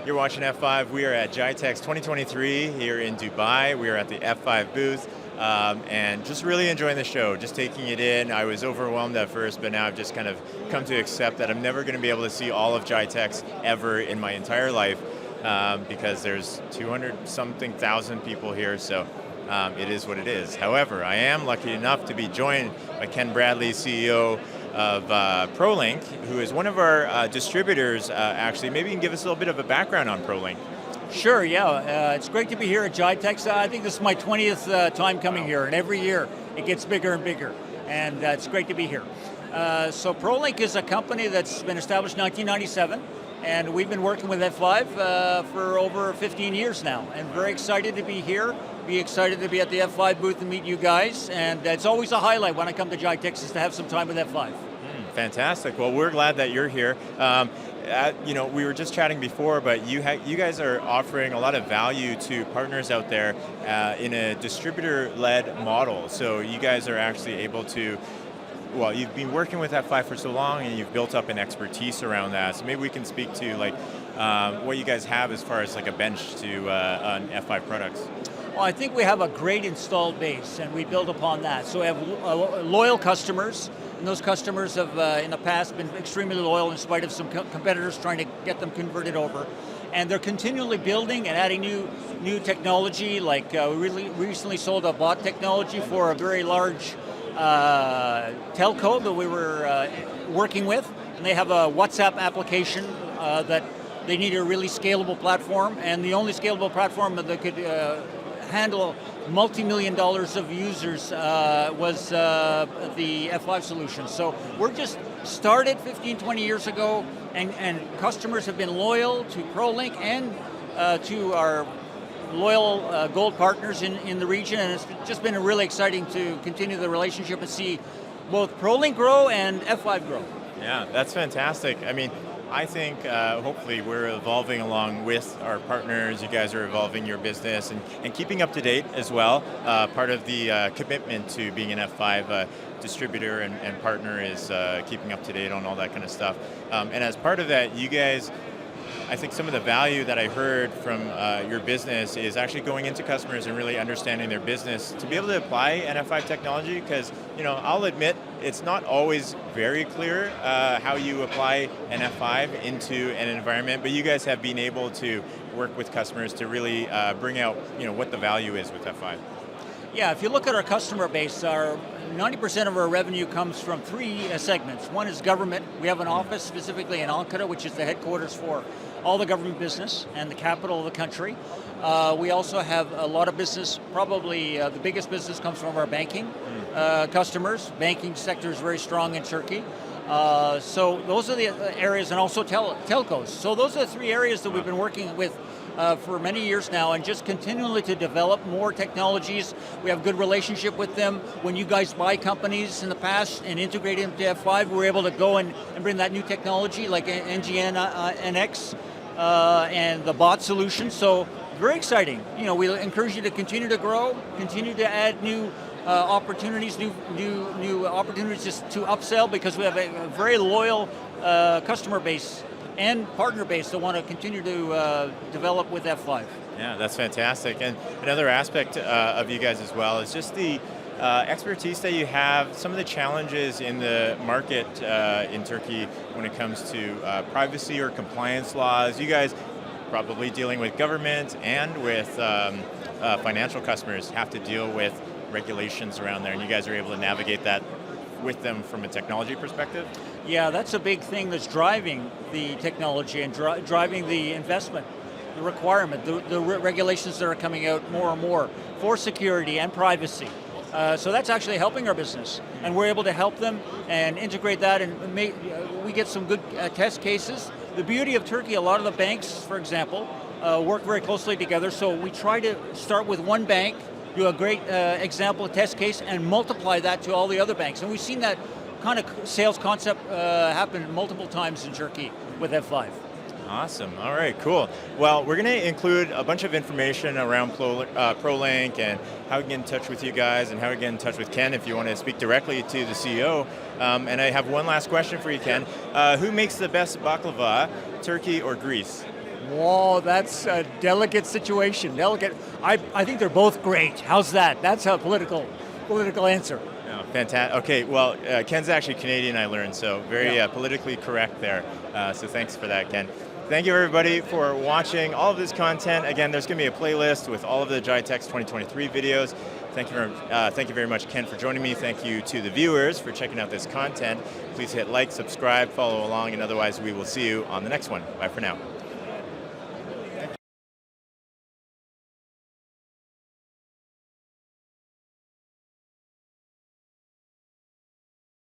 You're watching F5. We are at GITEX 2023 here in Dubai. We are at the F5 booth. And just really enjoying the show, just taking it in. I was overwhelmed at first, but now I've just kind of come to accept that I'm never going to be able to see all of GITEX ever in my entire life because there's 200-something thousand people here, so it is what it is. However, I am lucky enough to be joined by Ken Bradley, CEO of Prolink, who is one of our distributors, actually. Maybe you can give us a little bit of a background on Prolink. Sure, yeah. It's great to be here at GITEX. I think this is my 20th time coming here, and every year it gets bigger and bigger, and it's great to be here. So Prolink is a company that's been established in 1997, and we've been working with F5 for over 15 years now, and very excited to be here, be excited to be at the F5 booth and meet you guys, and it's always a highlight when I come to GITEX is to have some time with F5. Fantastic. Well, we're glad that you're here. We were just chatting before, but you guys are offering a lot of value to partners out there in a distributor-led model. So you guys are actually able to, well, you've been working with F5 for so long and you've built up an expertise around that. So maybe we can speak to what you guys have as far as like a bench to on F5 products. Well, I think we have a great installed base, and we build upon that. So we have loyal customers, and those customers have, in the past, been extremely loyal in spite of some competitors trying to get them converted over. And they're continually building and adding new technology, like we really recently sold a bot technology for a very large telco that we were working with, and they have a WhatsApp application that they need a really scalable platform, and the only scalable platform that could handle multi-million dollars of users was the F5 solution. So we're just started 15, 20 years ago, and customers have been loyal to Prolink and to our loyal gold partners in the region, and it's just been really exciting to continue the relationship and see both Prolink grow and F5 grow. Yeah, that's fantastic. I mean, I think hopefully we're evolving along with our partners. You guys are evolving your business and keeping up to date as well. Part of the commitment to being an F5 distributor and partner is keeping up to date on all that kind of stuff. And as part of that, you guys, I think some of the value that I heard from your business is actually going into customers and really understanding their business to be able to apply NF5 technology, because I'll admit it's not always very clear how you apply NF5 into an environment, but you guys have been able to work with customers to really bring out what the value is with F5. Yeah, if you look at our customer base, 90% of our revenue comes from three segments. One is government. We have an office specifically in Ankara, which is the headquarters for all the government business and the capital of the country. We also have a lot of business, probably the biggest business comes from our banking customers. Banking sector is very strong in Turkey. So those are the areas, and also telcos. So those are the three areas that we've been working with for many years now, and just continually to develop more technologies. We have good relationship with them. When you guys buy companies in the past and integrate them to F5, we're able to go and bring that new technology like NGN NX and the bot solution. So very exciting. We encourage you to continue to grow, continue to add new opportunities, new opportunities just to upsell, because we have a very loyal customer base and partner base that want to continue to develop with F5. Yeah, that's fantastic. And another aspect of you guys as well is just the expertise that you have, some of the challenges in the market in Turkey when it comes to privacy or compliance laws. You guys probably dealing with government and with financial customers have to deal with regulations around there, and you guys are able to navigate that with them from a technology perspective? Yeah, that's a big thing that's driving the technology and driving the investment, the requirement, the regulations that are coming out more and more for security and privacy. So that's actually helping our business, and we're able to help them and integrate that, and we get some good test cases. The beauty of Turkey, a lot of the banks, for example, work very closely together, so we try to start with one bank, do a great example test case, and multiply that to all the other banks. And we've seen that kind of sales concept happen multiple times in Turkey with F5. Awesome. All right, cool. Well, we're going to include a bunch of information around Prolink and how we get in touch with you guys and how we get in touch with Ken if you want to speak directly to the CEO. And I have one last question for you, Ken. Who makes the best baklava, Turkey or Greece? Whoa, that's a delicate situation. Delicate. I think they're both great. How's that? That's a political answer. Oh, fantastic. Okay, well, Ken's actually Canadian, I learned, so very politically correct there. So thanks for that, Ken. Thank you, everybody, for watching all of this content. Again, there's going to be a playlist with all of the GITEX 2023 videos. Thank you very much, Ken, for joining me. Thank you to the viewers for checking out this content. Please hit like, subscribe, follow along, and otherwise we will see you on the next one. Bye for now.